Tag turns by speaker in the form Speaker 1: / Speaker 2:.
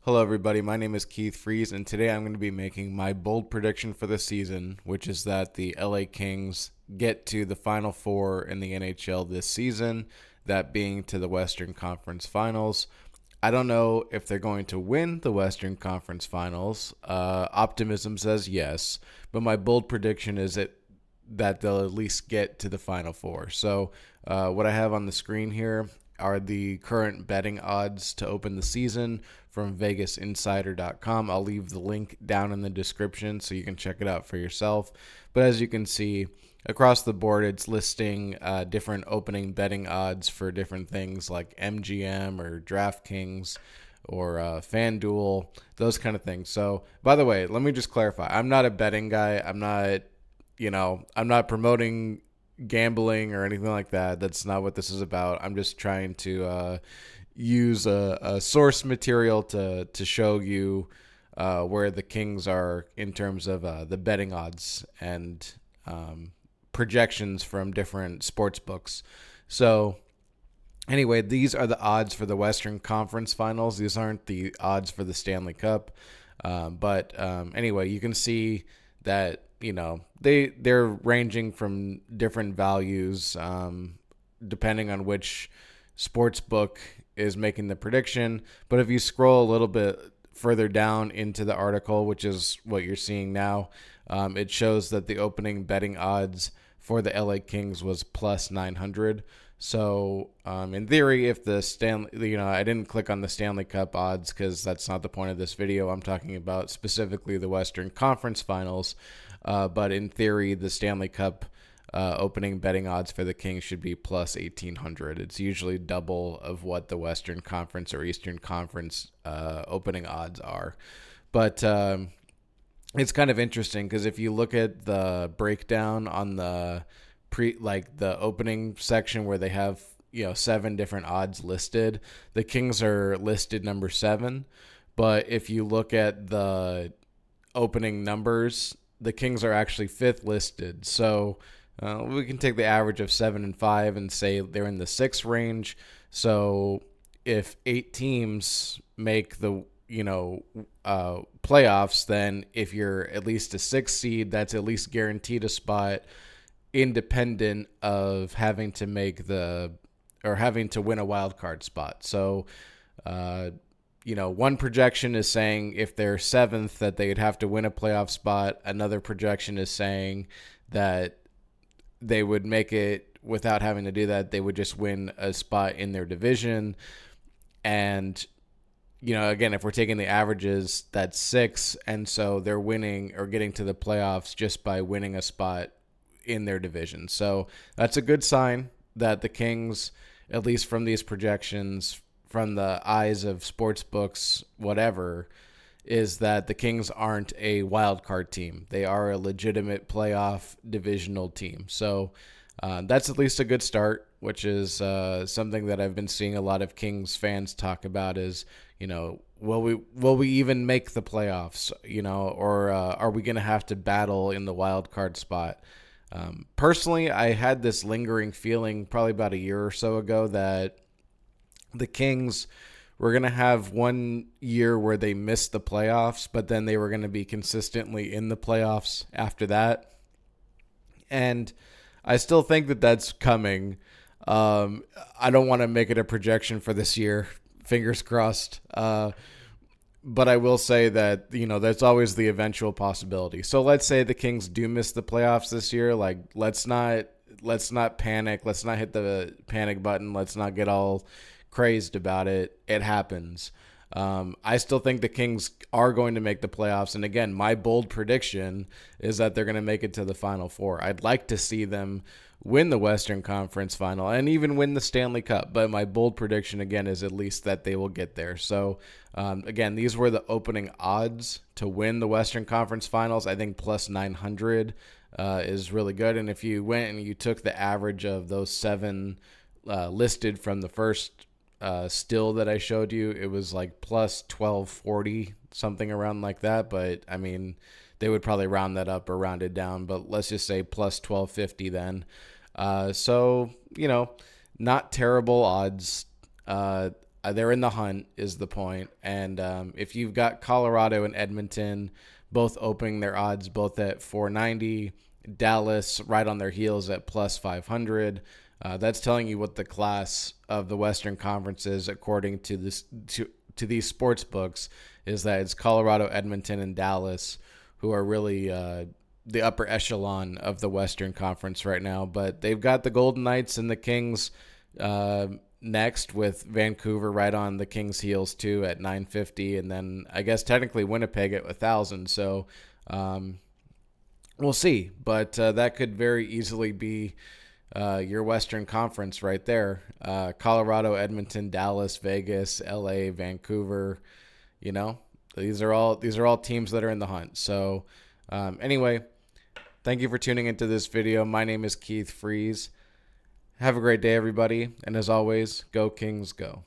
Speaker 1: Hello, everybody. My name is Keith Freeze, and today I'm going to be making my bold prediction for the season, which is that the LA Kings get to the Final Four in the NHL this season, that being to the Western Conference Finals. I don't know if they're going to win the Western Conference Finals. Optimism says yes, but my bold prediction is that they'll at least get to the Final Four. So, what I have on the screen here are the current betting odds to open the season from VegasInsider.com. I'll leave the link down in the description so you can check it out for yourself. But as you can see, across the board, it's listing different opening betting odds for different things like MGM or DraftKings or FanDuel, those kind of things. So, by the way, let me just clarify. I'm not a betting guy. I'm not promoting gambling or anything like that. That's not what this is about. I'm just trying to use a source material to show you where the Kings are in terms of the betting odds and projections from different sports books. So anyway, these are the odds for the Western Conference Finals. These aren't the odds for the Stanley Cup. But anyway, you can see that they're ranging from different values depending on which sports book is making the prediction. But if you scroll a little bit further down into the article, which is what you're seeing now, it shows that the opening betting odds for the LA Kings was plus 900. So in theory, if the I didn't click on the Stanley Cup odds because that's not the point of this video. I'm talking about specifically the Western Conference Finals. But in theory, the Stanley Cup opening betting odds for the Kings should be plus 1,800. It's usually double of what the Western Conference or Eastern Conference opening odds are. But it's kind of interesting because if you look at the breakdown on the the opening section where they have 7 different odds listed, the Kings are listed number 7. But if you look at the opening numbers, the Kings are actually 5th listed. So we can take the average of 7 and 5 and say they're in the 6 range. So if 8 teams make the playoffs, then if you're at least a 6 seed, that's at least guaranteed a spot, independent of having to having to win a wild card spot. So one projection is saying if they're 7th that they'd have to win a playoff spot. Another projection is saying that they would make it without having to do that. They would just win a spot in their division. And, again, if we're taking the averages, that's 6. And so they're winning or getting to the playoffs just by winning a spot in their division. So that's a good sign that the Kings, at least from these projections, from the eyes of sports books, whatever, is that the Kings aren't a wild card team. They are a legitimate playoff divisional team. So that's at least a good start, which is something that I've been seeing a lot of Kings fans talk about is, will we even make the playoffs, or are we going to have to battle in the wild card spot? Personally, I had this lingering feeling probably about a year or so ago that the Kings were going to have one year where they missed the playoffs, but then they were going to be consistently in the playoffs after that. And I still think that that's coming. I don't want to make it a projection for this year. Fingers crossed. But I will say that, there's always the eventual possibility. So let's say the Kings do miss the playoffs this year. Like, let's not panic. Let's not hit the panic button. Let's not get all crazed about it. It happens. I still think the Kings are going to make the playoffs. And again, my bold prediction is that they're going to make it to the Final Four. I'd like to see them win the Western Conference Final and even win the Stanley Cup. But my bold prediction, again, is at least that they will get there. So, again, these were the opening odds to win the Western Conference Finals. I think plus 900 is really good. And if you went and you took the average of those 7 listed from the first still that I showed you, it was like plus 1240, something around like that. But I mean, they would probably round that up or round it down, but let's just say plus 1250 then. So, not terrible odds. they're in the hunt is the point. And if you've got Colorado and Edmonton both opening their odds both at 490, Dallas right on their heels at plus 500. That's telling you what the class of the Western Conference is according to this to these sports books, is that it's Colorado, Edmonton, and Dallas who are really the upper echelon of the Western Conference right now. But they've got the Golden Knights and the Kings next, with Vancouver right on the Kings' heels too at 950, and then I guess technically Winnipeg at 1,000. So we'll see, but that could very easily be your Western Conference right there. Colorado, Edmonton, Dallas, Vegas, LA, Vancouver. You know, these are all teams that are in the hunt. So anyway, thank you for tuning into this video. My name is Keith Freeze. Have a great day, everybody. And as always, go Kings, go.